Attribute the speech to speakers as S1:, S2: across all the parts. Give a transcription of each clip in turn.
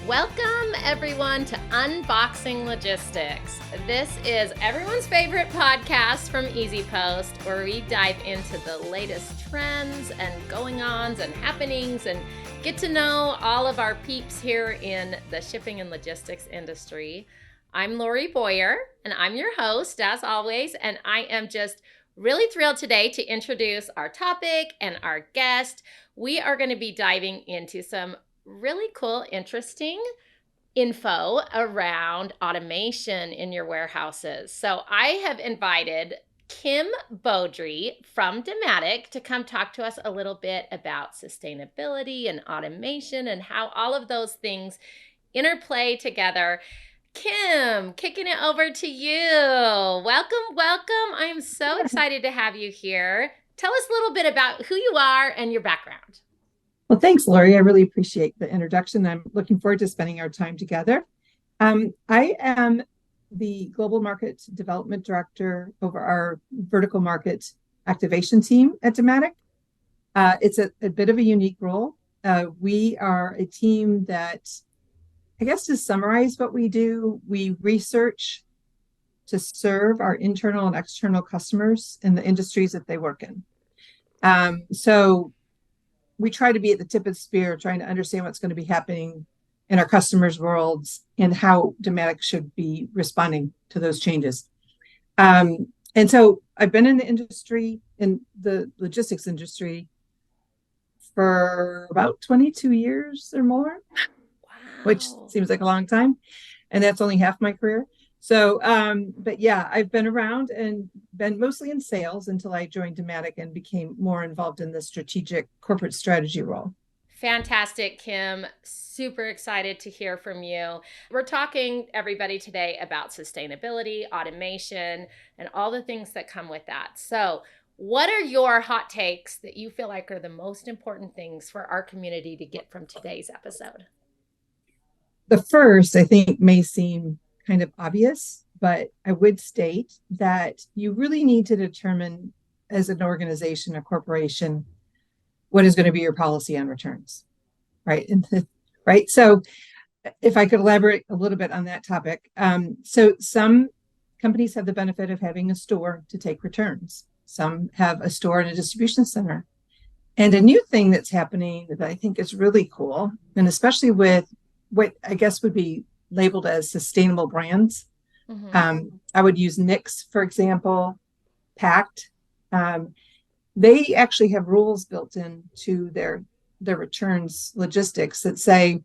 S1: Welcome, everyone, to Unboxing Logistics. This is everyone's favorite podcast from EasyPost, where we dive into the latest trends and going-ons and happenings and get to know all of our peeps here in the shipping and logistics industry. I'm Lori Boyer, and I'm your host, as always, and I am just really thrilled today to introduce our topic and our guest. We are going to be diving into some really cool, interesting info around automation in your warehouses. So I have invited Kim Baudry from Dematic to come talk to us a little bit about sustainability and automation and how all of those things interplay together. Kim, kicking it over to you. Welcome, welcome. I am so excited to have you here. Tell us a little bit about who you are and your background.
S2: Well, thanks, Lori. I really appreciate the introduction. I'm looking forward to spending our time together. I am the Global Market Development Director over our vertical market activation team at Dematic. It's a bit of a unique role. We are a team that, I guess to summarize what we do, we research to serve our internal and external customers in the industries that they work in. So we try to be at the tip of the spear, trying to understand what's going to be happening in our customers' worlds and how Dematic should be responding to those changes. And so I've been in the industry, in the logistics industry, for about 22 years or more, which seems like a long time. And that's only half my career. So, but yeah, I've been around and been mostly in sales until I joined Dematic and became more involved in the strategic corporate strategy role.
S1: Fantastic, Kim. Super excited to hear from you. We're talking, everybody, today about sustainability, automation, and all the things that come with that. So, what are your hot takes that you feel like are the most important things for our community to get from today's episode?
S2: The first, I think, may seem kind of obvious, but I would state that you really need to determine as an organization, a corporation, what is going to be your policy on returns, right? Right. So if I could elaborate a little bit on that topic. So some companies have the benefit of having a store to take returns. Some have a store and a distribution center. And a new thing that's happening that I think is really cool, and especially with what I guess would be labeled as sustainable brands. I would use Nix, for example, Pact. They actually have rules built into their returns logistics that say,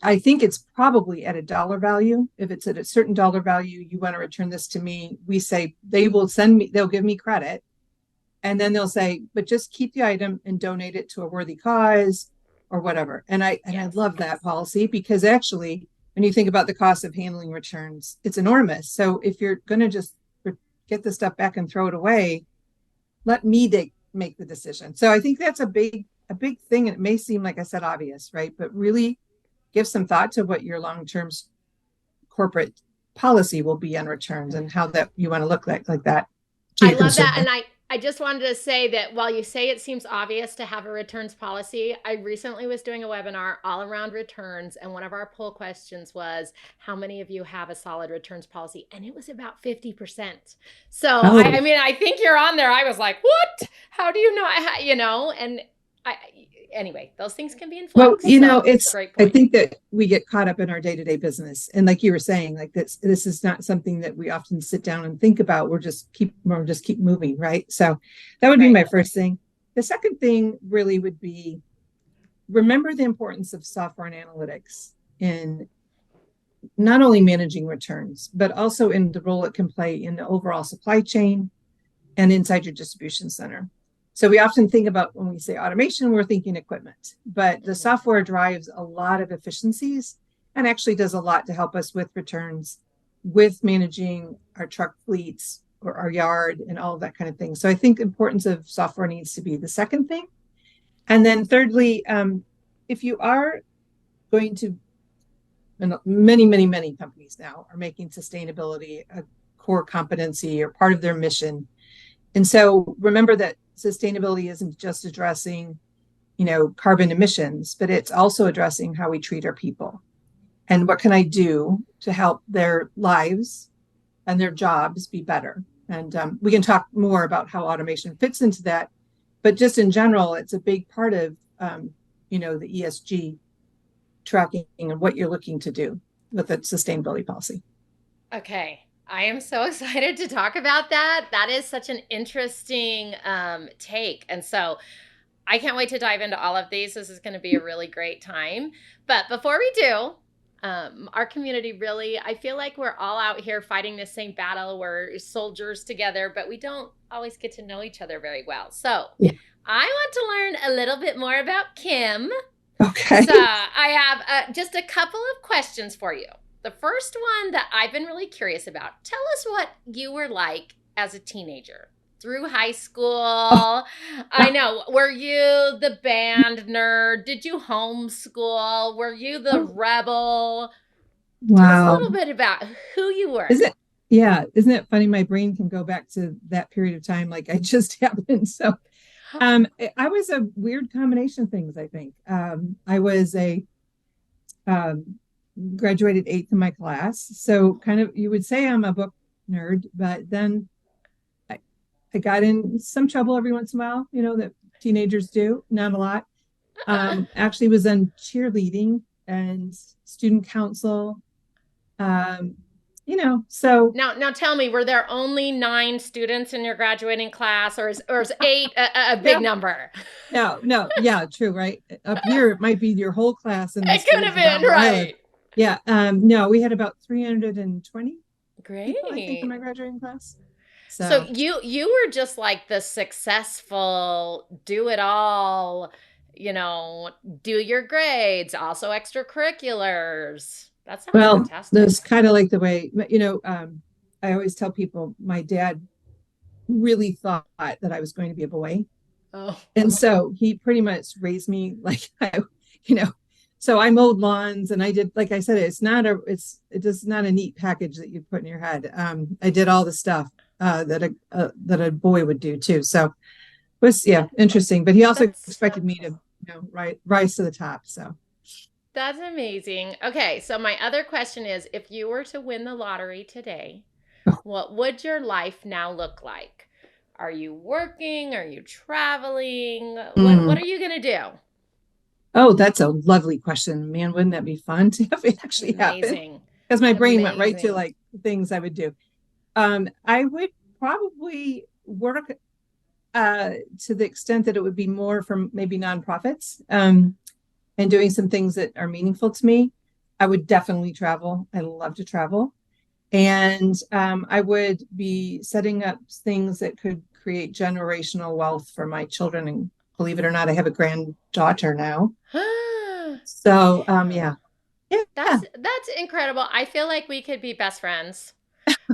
S2: I think it's probably at a dollar value. If it's at a certain dollar value, you want to return this to me. We say they'll give me credit. And then they'll say, but just keep the item and donate it to a worthy cause or whatever. And I love that policy because actually, when you think about the cost of handling returns, it's enormous. So if you're going to just get the stuff back and throw it away, let me make the decision. So I think that's a big thing. And it may seem, like I said, obvious, right? But really give some thought to what your long-term corporate policy will be on returns and how that you want to look like that.
S1: I love that. And I just wanted to say that while you say it seems obvious to have a returns policy, I recently was doing a webinar all around returns. And one of our poll questions was, how many of you have a solid returns policy? And it was about 50%. So, I mean, I think you're on there. I was like, what? How do you know? And anyway, those things can be in flux.
S2: Well, it's great point. I think that we get caught up in our day-to-day business. And like you were saying, like this is not something that we often sit down and think about. We're just keep moving, right? So that would be my first thing. The second thing really would be, remember the importance of software and analytics in not only managing returns, but also in the role it can play in the overall supply chain and inside your distribution center. So we often think about, when we say automation, we're thinking equipment, but the software drives a lot of efficiencies and actually does a lot to help us with returns, with managing our truck fleets or our yard and all of that kind of thing. So I think the importance of software needs to be the second thing. And then thirdly, if you are going to, and many companies now are making sustainability a core competency or part of their mission. And so remember that sustainability isn't just addressing, carbon emissions, but it's also addressing how we treat our people. and what can I do to help their lives and their jobs be better. And we can talk more about how automation fits into that. But just in general, it's a big part of, the ESG tracking and what you're looking to do with a sustainability policy.
S1: Okay. I am so excited to talk about that. That is such an interesting take. And so I can't wait to dive into all of these. This is going to be a really great time. But before we do, our community really, I feel like we're all out here fighting the same battle. We're soldiers together, but we don't always get to know each other very well. So
S2: Yeah.
S1: I want to learn a little bit more about Kim.
S2: Okay.
S1: So I have just a couple of questions for you. The first one that I've been really curious about, tell us what you were like as a teenager through high school. I know. Were you the band nerd? Did you homeschool? Were you the rebel? Tell us a
S2: Wow.
S1: little bit about who you were.
S2: Is it? Yeah. Isn't it funny? My brain can go back to that period of time like I just happened. So I was a weird combination of things, I think. I was a um, graduated eighth in my class. So kind of you would say I'm a book nerd, but then I, I got in some trouble every once in a while, that teenagers do, not a lot. Actually was in cheerleading and student council. Um, so
S1: Now tell me, were there only 9 students in your graduating class, or is 8 a big
S2: no,
S1: number?
S2: no, yeah, true, right? Up here it might be your whole class in the
S1: It could have
S2: schools around
S1: been,
S2: where I live.
S1: right.
S2: Yeah, no, we had about 320 people, I think, in
S1: Great.
S2: my graduating class.
S1: So
S2: So,
S1: you were just like the successful, do it all, you know, do your grades, also extracurriculars. That sounds
S2: well,
S1: fantastic.
S2: that's kind of like the way, I always tell people my dad really thought that I was going to be a boy.
S1: Oh.
S2: And so he pretty much raised me like you know, so I mowed lawns and I did, like I said, it is not a neat package that you put in your head. I did all the stuff that a boy would do too. So it was, yeah, interesting. But he also
S1: That's
S2: expected me to, rise to the top. So,
S1: that's amazing. Okay, so my other question is, if you were to win the lottery today, what would your life now look like? Are you working? Are you traveling? What
S2: mm.
S1: are you going to do?
S2: Oh, that's a lovely question, man. Wouldn't that be fun to have it actually happen?
S1: Amazing.
S2: Because my brain went right to
S1: Amazing.
S2: like things I would do. I would probably work to the extent that it would be more from maybe nonprofits, and doing some things that are meaningful to me. I would definitely travel. I love to travel. And I would be setting up things that could create generational wealth for my children. And believe it or not, I have a granddaughter now. So, yeah. Yeah.
S1: That's incredible. I feel like we could be best friends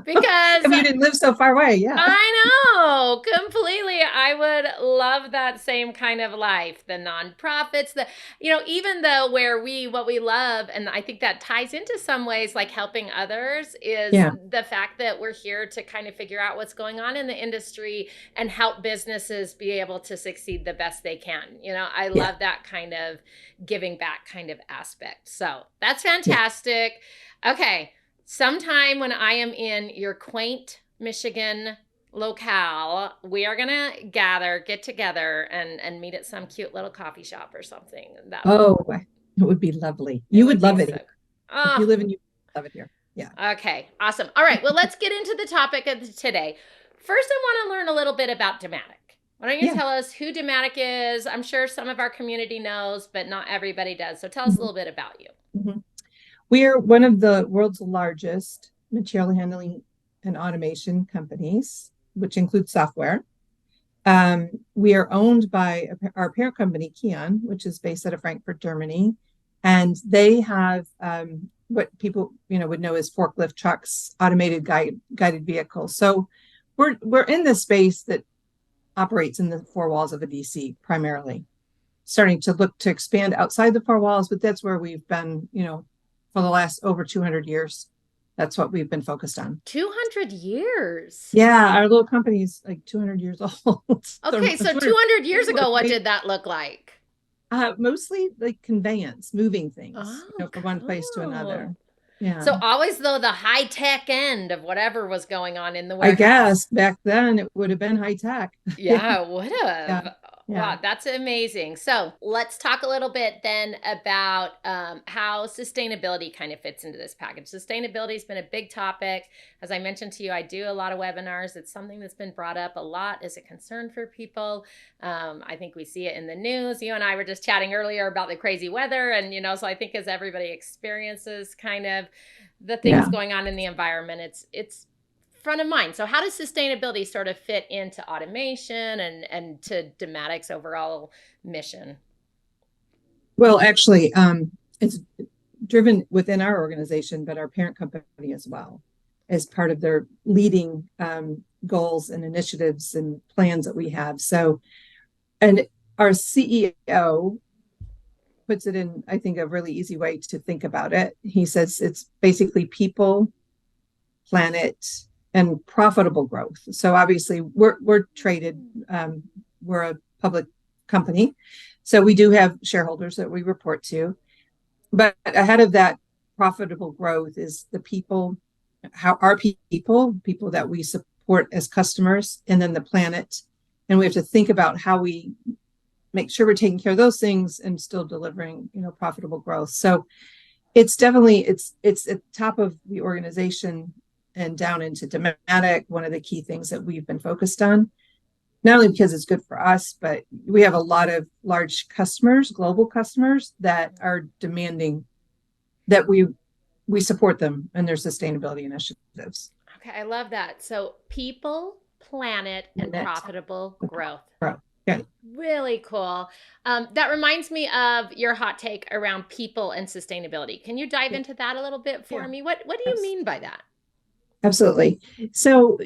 S1: because
S2: If you didn't live so far away, yeah.
S1: I know completely. I would love that same kind of life. The nonprofits, even though what we love, and I think that ties into some ways like helping others, is
S2: Yeah.
S1: the fact that we're here to kind of figure out what's going on in the industry and help businesses be able to succeed the best they can. I
S2: Yeah.
S1: love that kind of giving back kind of aspect. So that's
S2: Yeah.
S1: fantastic. Okay. Sometime when I am in your quaint Michigan locale, we are gonna get together, and meet at some cute little coffee shop or something.
S2: Oh, it would be lovely.
S1: It
S2: You
S1: would
S2: would
S1: be
S2: love it
S1: so.
S2: here. If you
S1: Oh,
S2: live in, you love it here. Yeah.
S1: okay, awesome. All right, well, let's get into the topic of today. First, I want to learn a little bit about Dematic. Why don't you
S2: Yeah.
S1: tell us who Dematic is? I'm sure some of our community knows, but not everybody does. So tell us a
S2: Mhm.
S1: little bit about you.
S2: Mhm. We are one of the world's largest material handling and automation companies, which includes software. We are owned by our parent company, Kion, which is based out of Frankfurt, Germany, and they have what people would know as forklift trucks, automated guided vehicles. So we're in the space that operates in the four walls of a DC primarily, starting to look to expand outside the four walls, but that's where we've been, for the last over 200 years. That's what we've been focused on.
S1: 200 years.
S2: Yeah, our little company is like 200 years old. So
S1: Okay, so
S2: 200,
S1: 200 years
S2: maybe
S1: ago, what
S2: maybe
S1: did that look like?
S2: Mostly like conveyance, moving things,
S1: Oh,
S2: from one place to
S1: cool.
S2: another. Yeah.
S1: So always though the high tech end of whatever was going on in the
S2: I
S1: warehouse.
S2: guess back then it would have been high tech. Yeah.
S1: Yeah, it would
S2: Yeah.
S1: have.
S2: Yeah.
S1: Wow, that's amazing. So let's talk a little bit then about how sustainability kind of fits into this package. Sustainability has been a big topic. As I mentioned to you, I do a lot of webinars. It's something that's been brought up a lot as a concern for people. I think we see it in the news. You and I were just chatting earlier about the crazy weather. And, so I think as everybody experiences kind of the things
S2: Yeah.
S1: going on in the environment, it's front of mind. So how does sustainability sort of fit into automation and to Dematic's overall mission?
S2: Well, actually, it's driven within our organization, but our parent company as well, as part of their leading goals and initiatives and plans that we have. So, and our CEO puts it in, I think, a really easy way to think about it. He says it's basically people, planet, and profitable growth. So obviously, we're traded. We're a public company, so we do have shareholders that we report to. But ahead of that profitable growth is the people, how our people that we support as customers, and then the planet. And we have to think about how we make sure we're taking care of those things and still delivering, profitable growth. So it's definitely it's at the top of the organization and down into Dematic, one of the key things that we've been focused on, not only because it's good for us, but we have a lot of large customers, global customers that are demanding that we support them and their sustainability initiatives.
S1: Okay, I love that. So people, planet, and
S2: Net
S1: profitable growth.
S2: growth. Yeah.
S1: Really cool. That reminds me of your hot take around people and sustainability. Can you dive
S2: Yeah.
S1: into that a little bit for
S2: Yeah.
S1: me? What do you mean by that?
S2: Absolutely. So,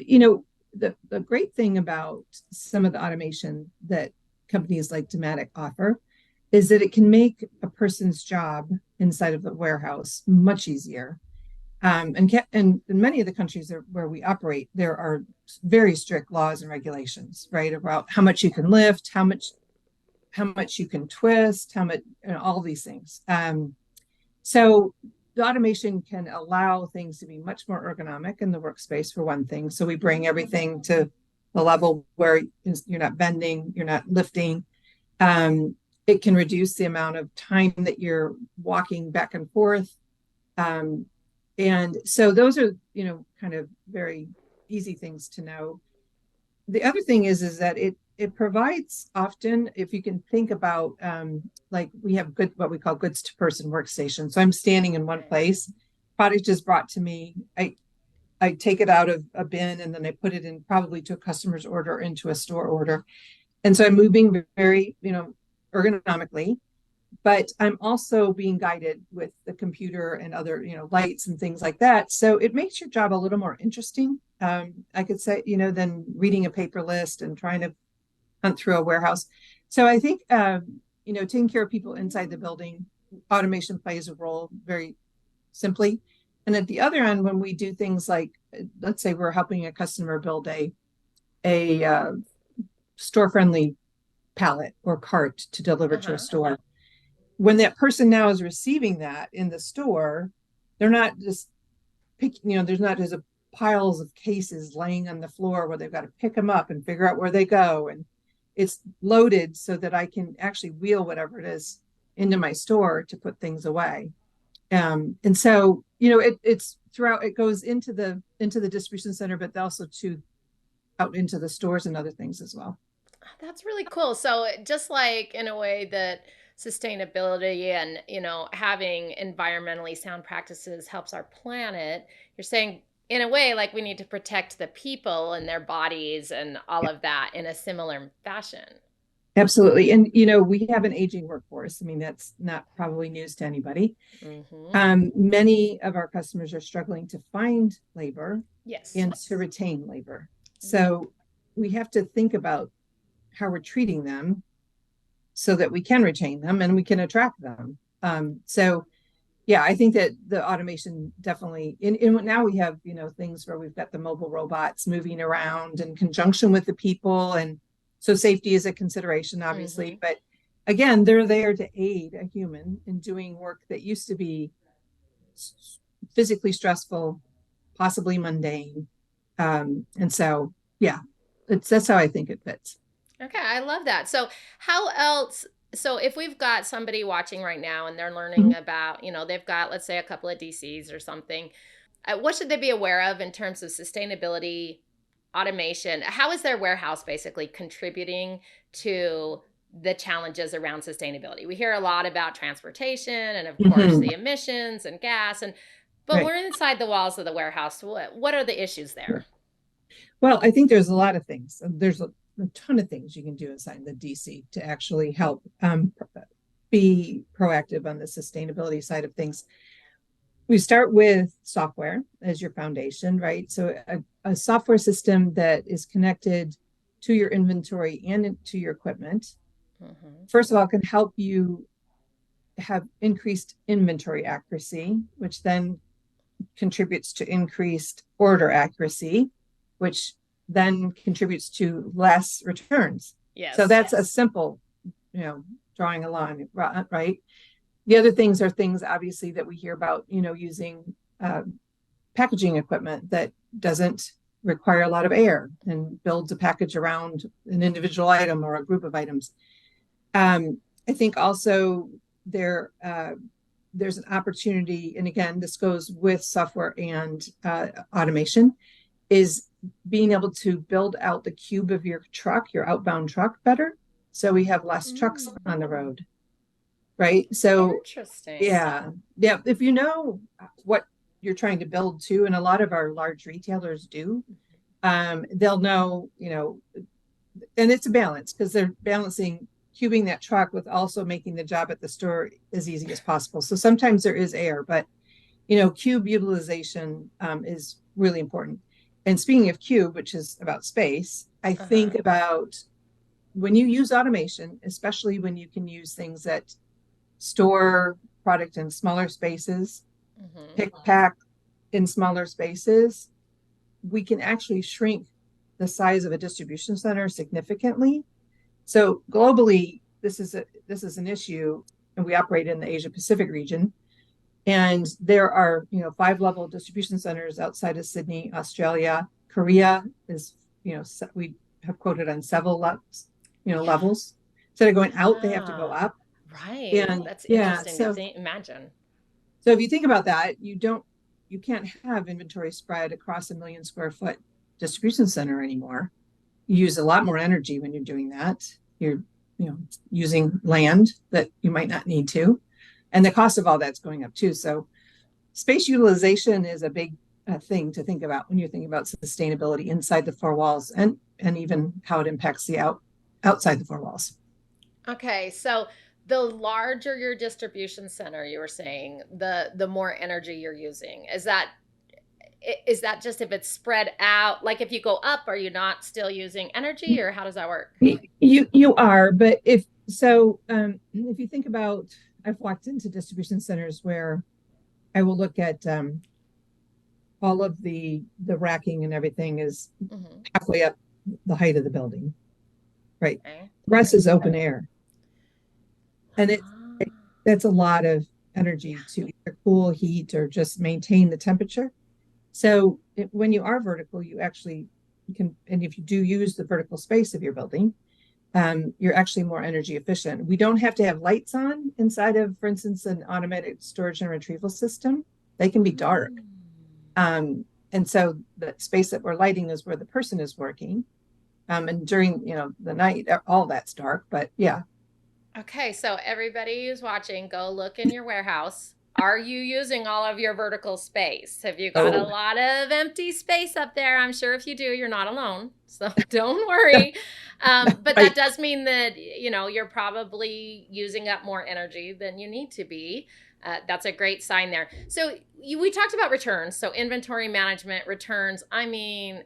S2: the great thing about some of the automation that companies like Dematic offer is that it can make a person's job inside of the warehouse much easier. And in many of the countries where we operate, there are very strict laws and regulations, right, about how much you can lift, how much you can twist, how much, all these things. So the automation can allow things to be much more ergonomic in the workspace, for one thing. So we bring everything to the level where you're not bending, you're not lifting. It can reduce the amount of time that you're walking back and forth. And so those are, kind of very easy things to know. The other thing is that it provides, often, if you can think about, like we have what we call goods to person workstation. So I'm standing in one place, product is brought to me. I take it out of a bin and then I put it in, probably to a customer's order, into a store order. And so I'm moving very, ergonomically, but I'm also being guided with the computer and other, lights and things like that. So it makes your job a little more interesting. I could say, than reading a paper list and trying to hunt through a warehouse. So I think, taking care of people inside the building, automation plays a role very simply. And at the other end, when we do things like, let's say we're helping a customer build a store friendly pallet or cart to deliver to a store. When that person now is receiving that in the store, they're not just picking, there's not just a piles of cases laying on the floor where they've got to pick them up and figure out where they go. And it's loaded so that I can actually wheel whatever it is into my store to put things away. And so, it's throughout, it goes into the distribution center, but also to out into the stores and other things as well.
S1: That's really cool. So just like in a way that sustainability and, having environmentally sound practices helps our planet, you're saying in a way like we need to protect the people and their bodies and all
S2: Yeah.
S1: of that in a similar fashion.
S2: Absolutely. And, we have an aging workforce. I mean, that's not probably news to anybody.
S1: Mm-hmm.
S2: Many of our customers are struggling to find labor
S1: Yes.
S2: and to retain labor. So we have to think about how we're treating them so that we can retain them and we can attract them. So yeah, I think that the automation definitely now we have, things where we've got the mobile robots moving around in conjunction with the people. And so safety is a consideration, obviously, but again, they're there to aid a human in doing work that used to be physically stressful, possibly mundane. And so, yeah, that's how I think it fits.
S1: Okay, I love that. So, how else? So, if we've got somebody watching right now and they're
S2: Mhm.
S1: learning about, they've got, let's say, a couple of DCs or something, what should they be aware of in terms of sustainability, automation? How is their warehouse basically contributing to the challenges around sustainability? We hear a lot about transportation and, of course,
S2: Mhm.
S1: the emissions and gas, but
S2: Right.
S1: we're inside the walls of the warehouse. What are the issues
S2: Sure.
S1: there?
S2: Well, I think there's a lot of things. There's a ton of things you can do inside the DC to actually help be proactive on the sustainability side of things. We start with software as your foundation, right? So a software system that is connected to your inventory and to your equipment,
S1: Mm-hmm.
S2: first of all, can help you have increased inventory accuracy, which then contributes to increased order accuracy, which then contributes to less returns. So
S1: Yes.
S2: that's a simple, you know, drawing a line, right? The other things are things obviously that we hear about, using packaging equipment that doesn't require a lot of air and builds a package around an individual item or a group of items. I think also there there's an opportunity, and again, this goes with software and automation, is being able to build out the cube of your truck, your outbound truck, better, so we have less trucks
S1: Mm.
S2: on the road, right? So
S1: Interesting.
S2: yeah, if you know what you're trying to build too, and a lot of our large retailers do, they'll know, and it's a balance because they're balancing cubing that truck with also making the job at the store as easy as possible. So sometimes there is air, but cube utilization is really important. And speaking of cube, which is about space, I think
S1: Uh-huh.
S2: about when you use automation, especially when you can use things that store product in smaller spaces,
S1: Mm-hmm.
S2: pick pack in smaller spaces, we can actually shrink the size of a distribution center significantly. So globally, this is an issue, and we operate in the Asia Pacific region. And there are, 5 level distribution centers outside of Sydney, Australia. Korea is, we have quoted on several levels. Instead of going out, they have to go
S1: Yeah.
S2: up.
S1: Right.
S2: And
S1: That's
S2: yeah,
S1: interesting to
S2: so
S1: imagine.
S2: so if you think about that, you can't have inventory spread across 1 million square foot distribution center anymore. You use a lot more energy when you're doing that. You're, using land that you might not need to. And the cost of all that's going up too. So space utilization is a big thing to think about when you're thinking about sustainability inside the 4 walls, and even how it impacts the outside the 4 walls.
S1: Okay, so the larger your distribution center, you were saying, the more energy you're using. Is that just if it's spread out? Like if you go up, are you not still using energy, or how does that work?
S2: You are, but if you think about, I've walked into distribution centers where I will look at all of the racking and everything is
S1: Mm-hmm.
S2: halfway up the height of the building, right?
S1: Okay.
S2: The rest is open air, and
S1: Ah,
S2: that's a lot of
S1: yeah.
S2: energy to either cool, heat, or just maintain the temperature. So when you are vertical, you actually can, and if you do use the vertical space of your building, you're actually more energy efficient. We don't have to have lights on inside of, for instance, an automated storage and retrieval system. They can be dark.
S1: Mm.
S2: And so the space that we're lighting is where the person is working. And during, the night, all that's dark. But yeah,
S1: Okay, so everybody who's watching, go look in your warehouse. Are you using all of your vertical space? Have you got a
S2: oh,
S1: lot of empty space up there? I'm sure if you do, you're not alone. So don't worry. But that
S2: right.
S1: does mean that, you're probably using up more energy than you need to be. That's a great sign there. So we talked about returns. So inventory management, returns. I mean,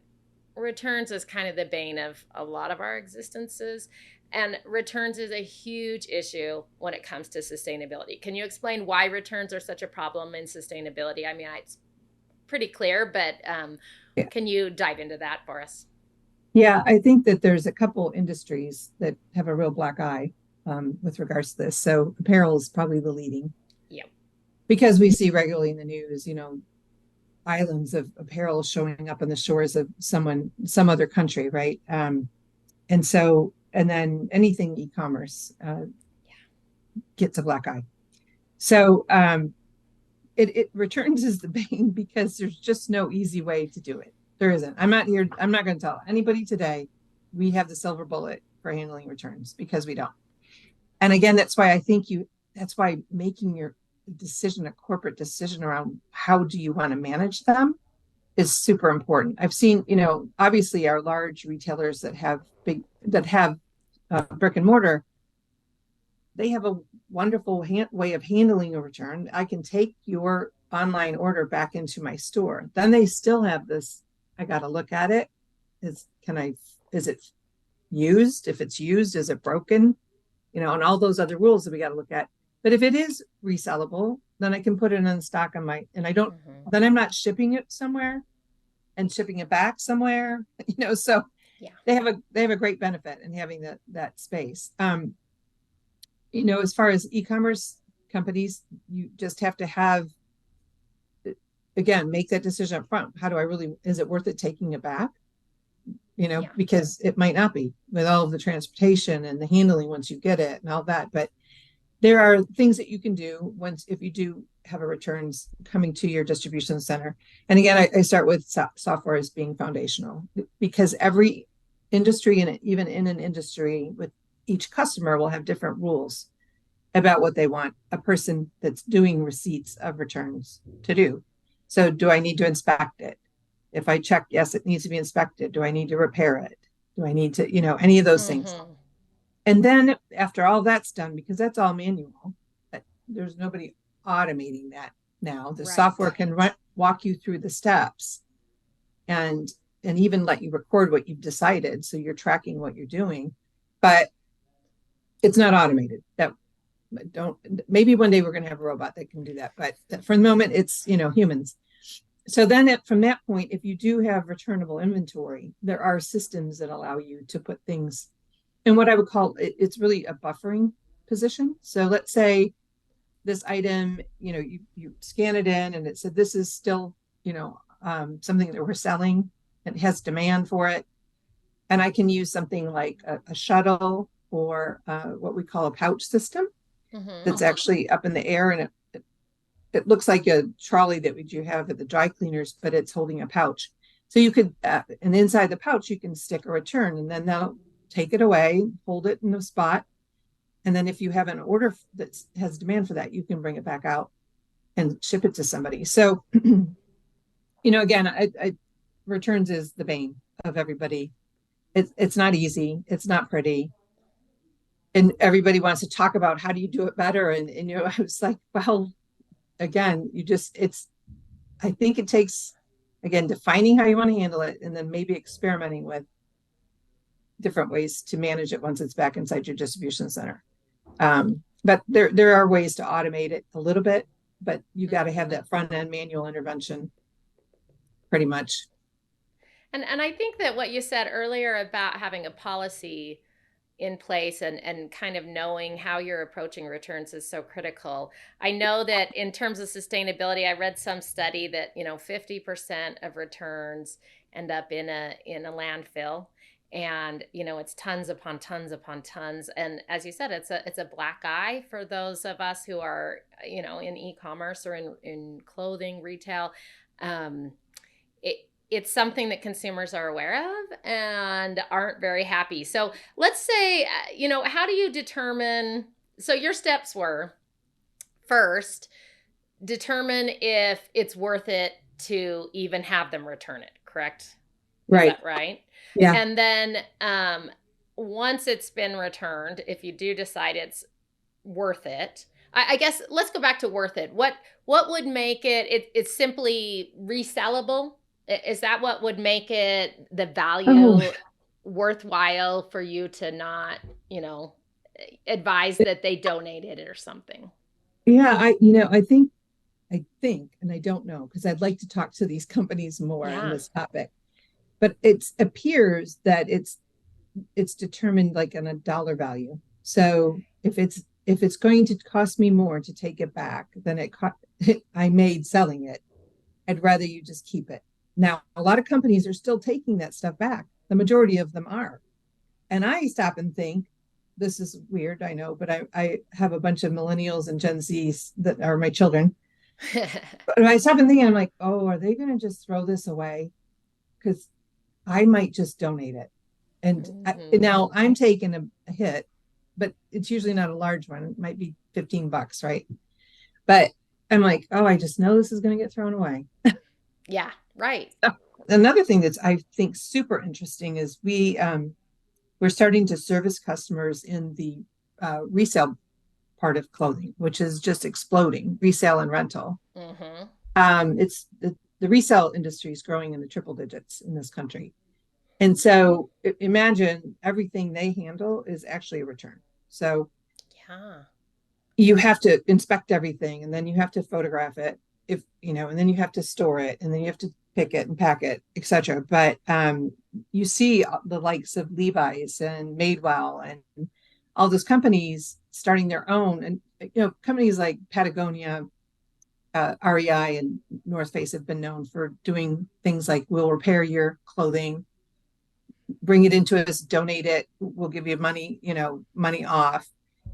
S1: returns is kind of the bane of a lot of our existences. And returns is a huge issue when it comes to sustainability. Can you explain why returns are such a problem in sustainability? I mean, it's pretty clear, but
S2: Yeah.
S1: can you dive into that for us?
S2: Yeah, I think that there's a couple industries that have a real black eye. with regards to this. So apparel is probably the leading
S1: Yep.
S2: because we see regularly in the news, islands of apparel showing up on the shores of some other country, right? And then anything e-commerce gets a black eye. So it returns is the bane because there's just no easy way to do it. There isn't. I'm not going to tell anybody today we have the silver bullet for handling returns because we don't. And again, that's why making your decision, a corporate decision around how do you want to manage them is super important. I've seen, obviously our large retailers that have brick and mortar, they have a wonderful way of handling a return. I can take your online order back into my store. Then they still have this. I got to look at it. Is it used? If it's used, is it broken? And all those other rules that we got to look at. But if it is resellable, then I can put it in stock and I don't, then I'm not shipping it somewhere and shipping it back somewhere, so
S1: Yeah.
S2: they have a great benefit in having that space. As far as e-commerce companies, you just have to make that decision up front. Is it worth it taking it back? Because it might not be with all of the transportation and the handling once you get it and all that. But there are things that you can do if you do have a returns coming to your distribution center. And again, I start with software as being foundational because every industry, and even in an industry with each customer, will have different rules about what they want a person that's doing receipts of returns to do. So do I need to inspect it? If I check, yes, it needs to be inspected. Do I need to repair it? Do I need to, any of those things? And then after all that's done, because that's all manual, there's nobody automating that now. The software can walk you through the steps and even let you record what you've decided. So you're tracking what you're doing, but it's not automated. Maybe one day we're going to have a robot that can do that. But for the moment, it's, humans. So then from that point, if you do have returnable inventory, there are systems that allow you to put things in what I would call it's really a buffering position. So let's say this item, you scan it in and it said, this is still, something that we're selling and has demand for it. And I can use something like a shuttle or what we call a pouch system that's actually up in the air, and it looks like a trolley that you have at the dry cleaners, but it's holding a pouch. So you could, and inside the pouch, you can stick a return, and then they'll take it away, hold it in a spot. And then if you have an order that has demand for that, you can bring it back out and ship it to somebody. So, again, returns is the bane of everybody. It's not easy. It's not pretty. And everybody wants to talk about how do you do it better. And I was like, well, again, I think it takes, again, defining how you want to handle it and then maybe experimenting with different ways to manage it once it's back inside your distribution center. But there are ways to automate it a little bit, but you got to have that front end manual intervention pretty much.
S1: And I think that what you said earlier about having a policy in place and kind of knowing how you're approaching returns is so critical. I know that in terms of sustainability, I read some study that 50% of returns end up in a landfill, and it's tons upon tons upon tons. And as you said, it's a black eye for those of us who are in e-commerce or in clothing retail. It's something that consumers are aware of and aren't very happy. So let's say, how do you determine? So your steps were, first, determine if it's worth it to even have them return it, correct?
S2: Right.
S1: Is that right?
S2: Yeah.
S1: And then once it's been returned, if you do decide it's worth it, I guess let's go back to worth it. What would make it's simply resellable? Is that what would make it the value worthwhile for you to not, advise that they donated it or something?
S2: Yeah, I think, and I don't know because I'd like to talk to these companies more on this topic, but it appears that it's determined like on a dollar value. So if it's going to cost me more to take it back than I made selling it, I'd rather you just keep it. Now, a lot of companies are still taking that stuff back. The majority of them are. And I stop and think, this is weird, I know, but I have a bunch of millennials and Gen Zs that are my children. But I stop and think, I'm like, oh, are they going to just throw this away? Because I might just donate it. And now I'm taking a hit, but it's usually not a large one. It might be $15, right? But I'm like, oh, I just know this is going to get thrown away.
S1: Yeah, right.
S2: Another thing that's I think super interesting is we're starting to service customers in the resale part of clothing, which is just exploding, resale and rental. It's the resale industry is growing in the triple digits in this country. And so imagine everything they handle is actually a return. So
S1: Yeah.
S2: you have to inspect everything and then you have to photograph it if you know, and then you have to store it and then you have to pick it and pack it, etc. But you see the likes of Levi's and Madewell and all those companies starting their own, and companies like Patagonia, REI, and North Face have been known for doing things like we'll repair your clothing, bring it into us, donate it, we'll give you money, money off.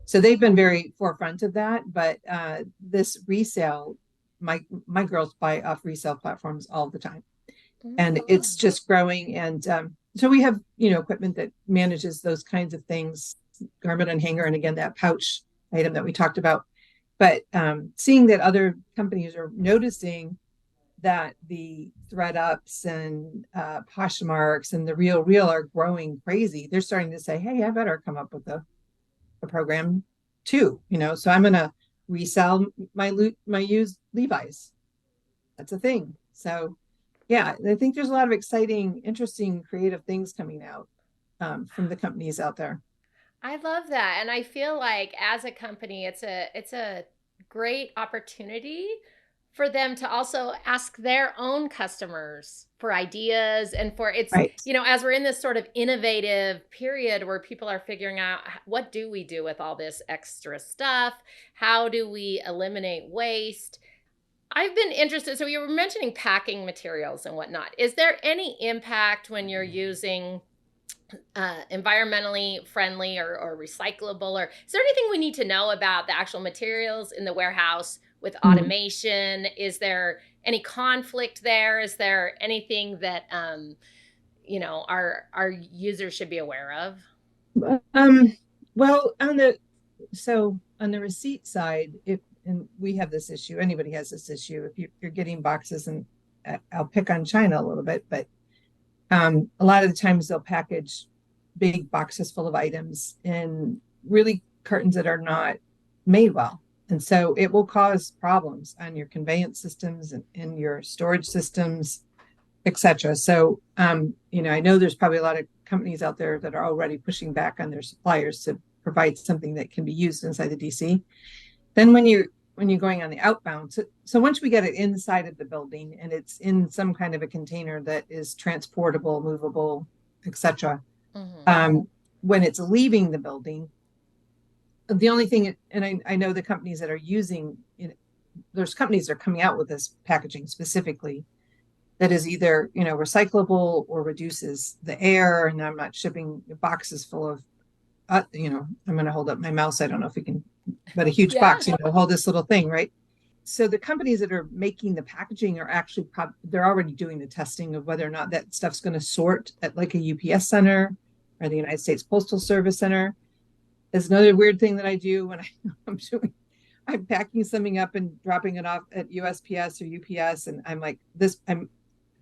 S2: So they've been very forefront of that. But this resale, my girls buy off resale platforms all the time, and it's just growing. And so we have equipment that manages those kinds of things, garment and hanger, and again that pouch item that we talked about. But seeing that other companies are noticing that the ThreadUps and Poshmarks and the Real are growing crazy, they're starting to say, hey, I better come up with a program too, so I'm going to resell my used Levi's. That's a thing. So yeah, I think there's a lot of exciting, interesting, creative things coming out from the companies out there.
S1: I love that. And I feel like as a company, it's a great opportunity for them to also ask their own customers for ideas and for it's,
S2: Right.
S1: as we're in this sort of innovative period where people are figuring out what do we do with all this extra stuff? How do we eliminate waste? I've been interested. So you were mentioning packing materials and whatnot. Is there any impact when you're using environmentally friendly or recyclable, or is there anything we need to know about the actual materials in the warehouse with automation? Is there any conflict there? Is there anything that our users should be aware of?
S2: Well, on the receipt side, if and we have this issue, anybody has this issue, if you're getting boxes, and I'll pick on China a little bit, but a lot of the times they'll package big boxes full of items in really cartons that are not made well. And so it will cause problems on your conveyance systems and in your storage systems, etc. So, I know there's probably a lot of companies out there that are already pushing back on their suppliers to provide something that can be used inside the DC. Then when you're going on the outbound, so once we get it inside of the building and it's in some kind of a container that is transportable, movable, etc. When it's leaving the building, the only thing, and I know the companies that are using it, there's companies that are coming out with this packaging specifically that is either recyclable or reduces the air, and I'm not shipping boxes full of I'm going to hold up my mouse, I don't know if we can, but a huge box, hold this little thing, right? So the companies that are making the packaging are actually they're already doing the testing of whether or not that stuff's going to sort at like a UPS center or the United States Postal Service center. There's another weird thing that I do when I'm packing something up and dropping it off at USPS or UPS, and I'm like,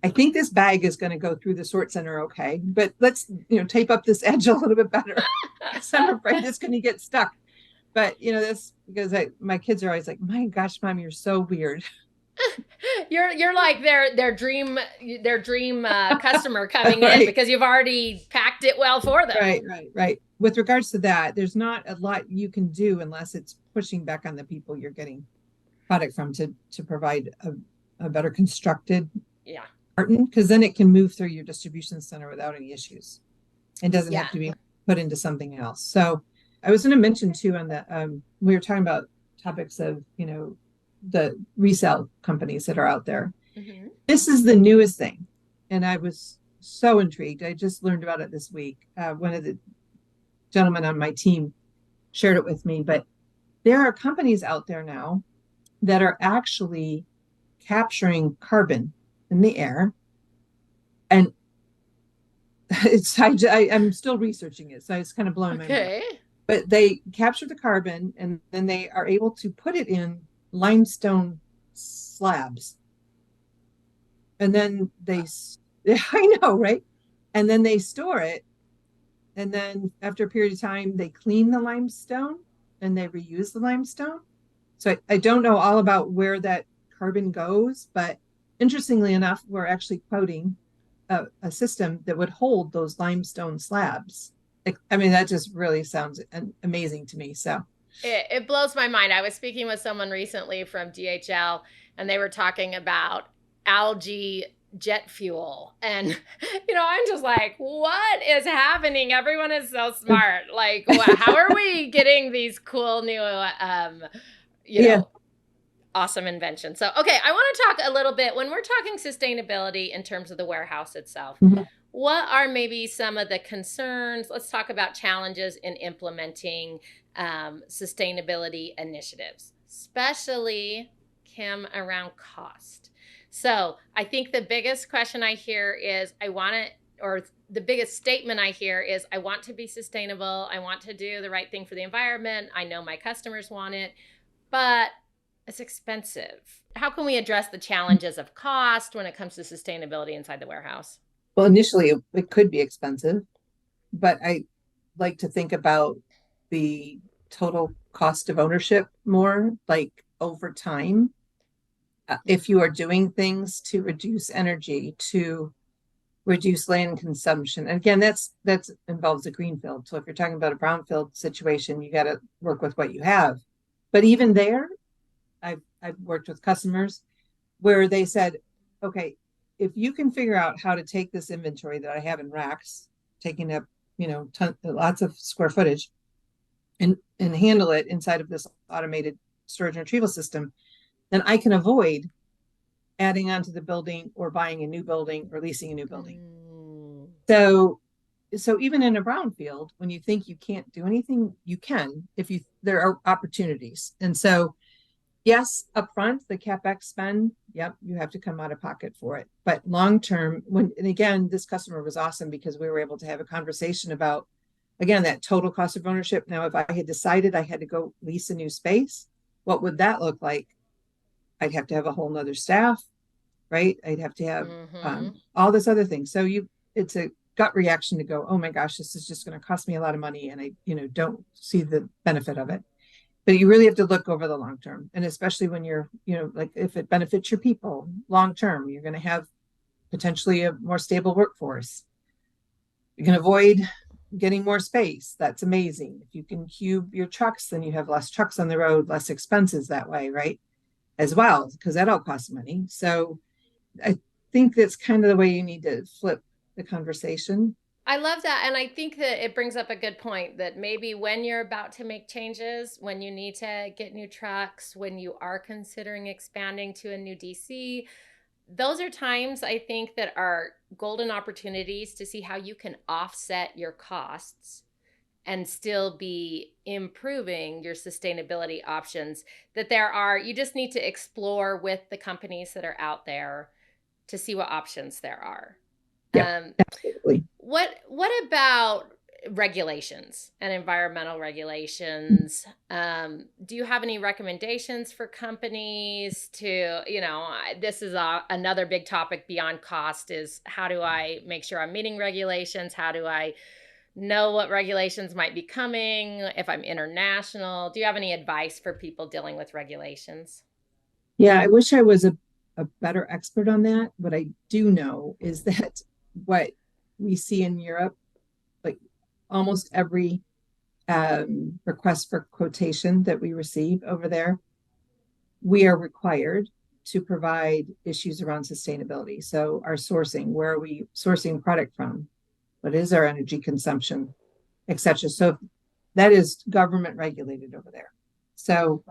S2: I think this bag is going to go through the sort center okay, but let's tape up this edge a little bit better because I'm afraid it's going to get stuck. But this because my kids are always like, my gosh, Mom, you're so weird.
S1: You're like their dream customer coming in because you've already packed it well for them.
S2: Right. With regards to that, there's not a lot you can do unless it's pushing back on the people you're getting product from to provide a better constructed carton, because then it can move through your distribution center without any issues. It doesn't have to be put into something else. So I was going to mention too on the we were talking about topics of, the resale companies that are out there.
S1: Hmm.
S2: This is the newest thing, and I was so intrigued. I just learned about it this week. One of the gentlemen on my team shared it with me, but there are companies out there now that are actually capturing carbon in the air, and I'm still researching it, so it's kind of blowing my mind.
S1: Okay.
S2: But they capture the carbon and then they are able to put it in limestone slabs, and then I know, right? And then they store it, and then after a period of time they clean the limestone and they reuse the limestone. So I don't know all about where that carbon goes, but interestingly enough, we're actually quoting a system that would hold those limestone slabs. I mean, that just really sounds amazing to me. So,
S1: It blows my mind. I was speaking with someone recently from DHL, and they were talking about algae jet fuel. And, I'm just like, what is happening? Everyone is so smart. Like, how are we getting these cool new, you
S2: yeah.
S1: know, awesome inventions? So, okay, I want to talk a little bit when we're talking sustainability in terms of the warehouse itself.
S2: Mhm.
S1: What are maybe some of the concerns? Let's talk about challenges in implementing sustainability initiatives, especially, Kim, around cost. So I think the biggest question I hear is or the biggest statement I hear is, I want to be sustainable. I want to do the right thing for the environment. I know my customers want it, but it's expensive. How can we address the challenges of cost when it comes to sustainability inside the warehouse?
S2: Well, initially it could be expensive, but I like to think about the total cost of ownership more, like over time. If you are doing things to reduce energy, to reduce land consumption, and again, that's involves a greenfield. So if you're talking about a brownfield situation, you got to work with what you have. But even there, I've worked with customers where they said, okay, if you can figure out how to take this inventory that I have in racks, taking up, lots of square footage, and handle it inside of this automated storage and retrieval system, then I can avoid adding onto the building or buying a new building or leasing a new building.
S1: Mm.
S2: So even in a brownfield, when you think you can't do anything, you can, if you there are opportunities. And so yes, upfront, the CapEx spend, yep, you have to come out of pocket for it. But long term, and again, this customer was awesome because we were able to have a conversation about, again, that total cost of ownership. Now, if I had decided I had to go lease a new space, what would that look like? I'd have to have a whole nother staff, right? I'd have to have
S1: Mm-hmm.
S2: all this other thing. So it's a gut reaction to go, oh my gosh, this is just going to cost me a lot of money, and I, don't see the benefit of it. But you really have to look over the long term, and especially when you're, like if it benefits your people long term, you're going to have potentially a more stable workforce. You can avoid getting more space. That's amazing. If you can cube your trucks, then you have less trucks on the road, less expenses that way, right? As well, because that all costs money. So I think that's kind of the way you need to flip the conversation.
S1: I love that. And I think that it brings up a good point that maybe when you're about to make changes, when you need to get new trucks, when you are considering expanding to a new DC, those are times I think that are golden opportunities to see how you can offset your costs and still be improving your sustainability options. You just need to explore with the companies that are out there to see what options there are.
S2: Yep,
S1: Um,
S2: absolutely.
S1: what about regulations and environmental regulations? Do you have any recommendations for companies to, this is another big topic beyond cost, is how do I make sure I'm meeting regulations? How do I know what regulations might be coming if I'm international? Do you have any advice for people dealing with regulations?
S2: Yeah, I wish I was a better expert on that. What I do know is that what we see in Europe, like almost every request for quotation that we receive over there, we are required to provide issues around sustainability. So our sourcing, where are we sourcing product from? What is our energy consumption, etc. So That is government regulated over there. So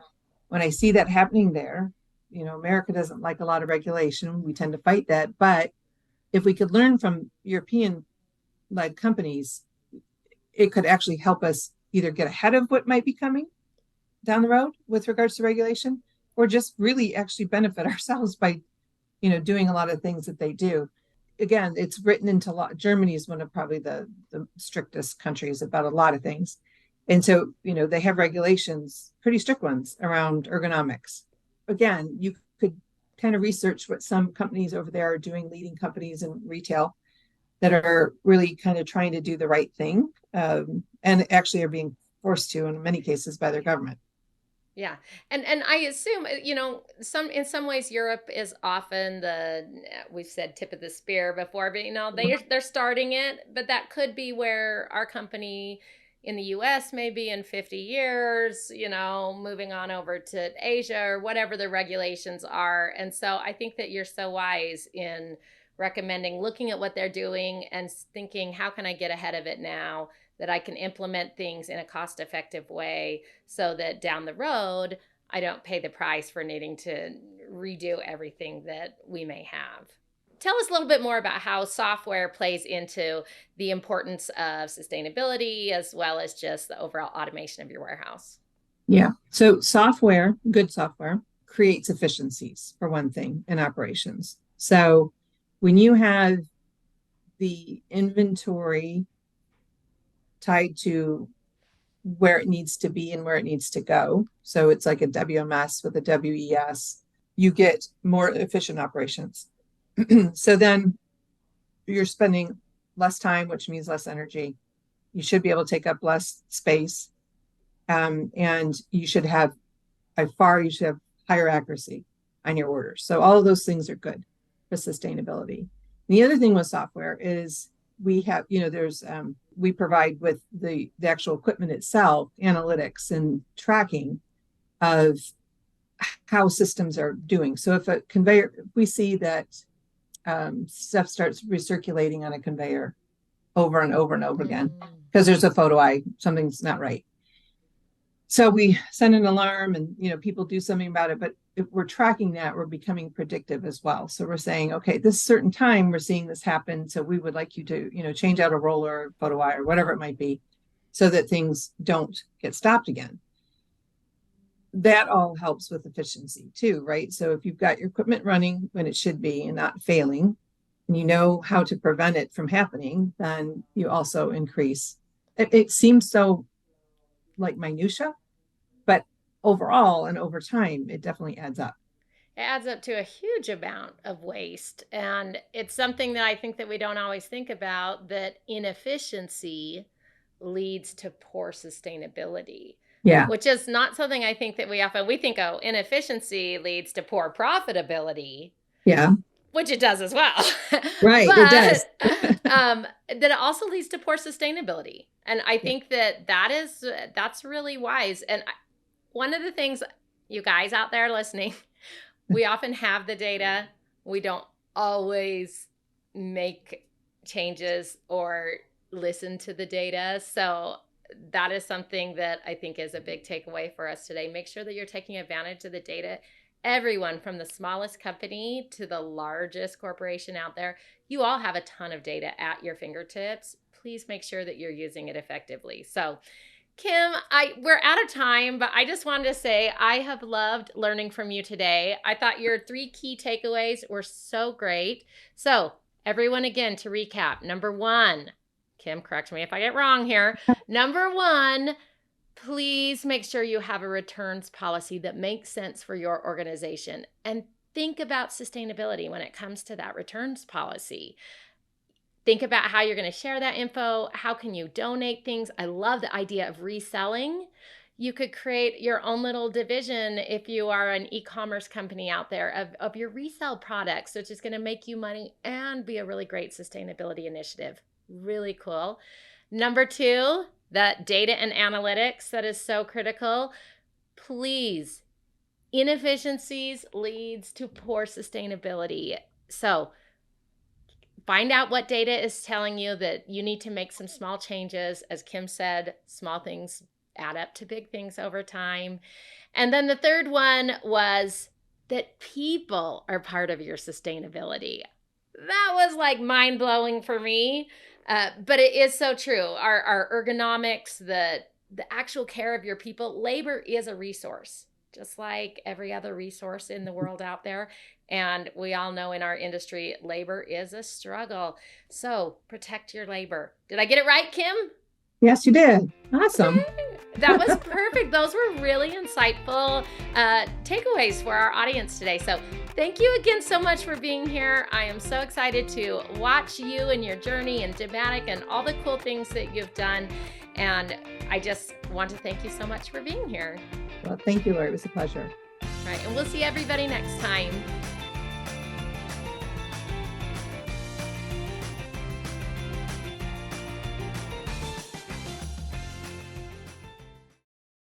S2: when I see that happening there, America doesn't like a lot of regulation. We tend to fight that. But if we could learn from European led companies, it could actually help us either get ahead of what might be coming down the road with regards to regulation, or just really actually benefit ourselves by, doing a lot of things that they do. Again, it's written into law. Germany is one of probably the strictest countries about a lot of things. And so, they have regulations, pretty strict ones around ergonomics. Again, you could kind of research what some companies over there are doing, leading companies in retail that are really kind of trying to do the right thing, and actually are being forced to, in many cases, by their government.
S1: Yeah. And I assume, in some ways Europe is often we've said tip of the spear before, but they're starting it, but that could be where our company in the US maybe in 50 years, moving on over to Asia or whatever the regulations are. And so I think that you're so wise in recommending looking at what they're doing and thinking, how can I get ahead of it now that I can implement things in a cost effective way so that down the road, I don't pay the price for needing to redo everything that we may have. Tell us a little bit more about how software plays into the importance of sustainability as well as just the overall automation of your warehouse.
S2: Yeah. So good software creates efficiencies for one thing in operations. So when you have the inventory tied to where it needs to be and where it needs to go, so it's like a WMS with a WES, you get more efficient operations. So then you're spending less time, which means less energy. You should be able to take up less space. And you should have higher accuracy on your orders. So all of those things are good for sustainability. And the other thing with software is we have, we provide with the actual equipment itself, analytics and tracking of how systems are doing. So if we see that stuff starts recirculating on a conveyor over and over and over again, because there's a photo eye, something's not right. So we send an alarm and, people do something about it, but if we're tracking that, we're becoming predictive as well. So we're saying, okay, this certain time we're seeing this happen. So we would like you to, change out a roller, photo eye, or whatever it might be, so that things don't get stopped again. That all helps with efficiency too, right? So if you've got your equipment running when it should be and not failing, and you know how to prevent it from happening, then you also increase. It seems so like minutia, but overall and over time, it definitely adds up.
S1: It adds up to a huge amount of waste. And it's something that I think that we don't always think about, that inefficiency leads to poor sustainability.
S2: Yeah.
S1: Which is not something I think that we think, oh, inefficiency leads to poor profitability.
S2: Yeah.
S1: Which it does as well.
S2: Right. It does.
S1: That it also leads to poor sustainability. And I think that's really wise. And one of the things, you guys out there listening, we often have the data. We don't always make changes or listen to the data. So that is something that I think is a big takeaway for us today. Make sure that you're taking advantage of the data. Everyone from the smallest company to the largest corporation out there, you all have a ton of data at your fingertips. Please make sure that you're using it effectively. So, Kim, we're out of time, but I just wanted to say I have loved learning from you today. I thought your 3 key takeaways were so great. So, everyone, again, to recap, number 1, Kim, correct me if I get wrong here. Number 1, please make sure you have a returns policy that makes sense for your organization, and think about sustainability when it comes to that returns policy. Think about how you're going to share that info. How can you donate things? I love the idea of reselling. You could create your own little division if you are an e-commerce company out there of your resale products, which is going to make you money and be a really great sustainability initiative. Really cool. Number 2, that data and analytics that is so critical. Please, inefficiencies leads to poor sustainability. So find out what data is telling you that you need to make some small changes. As Kim said, small things add up to big things over time. And then the third one was that people are part of your sustainability. That was like mind blowing for me, but it is so true. Our ergonomics, the actual care of your people, labor is a resource, just like every other resource in the world out there. And we all know in our industry, labor is a struggle. So protect your labor. Did I get it right, Kim?
S2: Yes, you did. Awesome.
S1: Okay. That was perfect. Those were really insightful takeaways for our audience today. So thank you again so much for being here. I am so excited to watch you and your journey and Dematic and all the cool things that you've done. And I just want to thank you so much for being here.
S2: Well, thank you, Lori. It was a pleasure.
S1: All right. And we'll see everybody next time.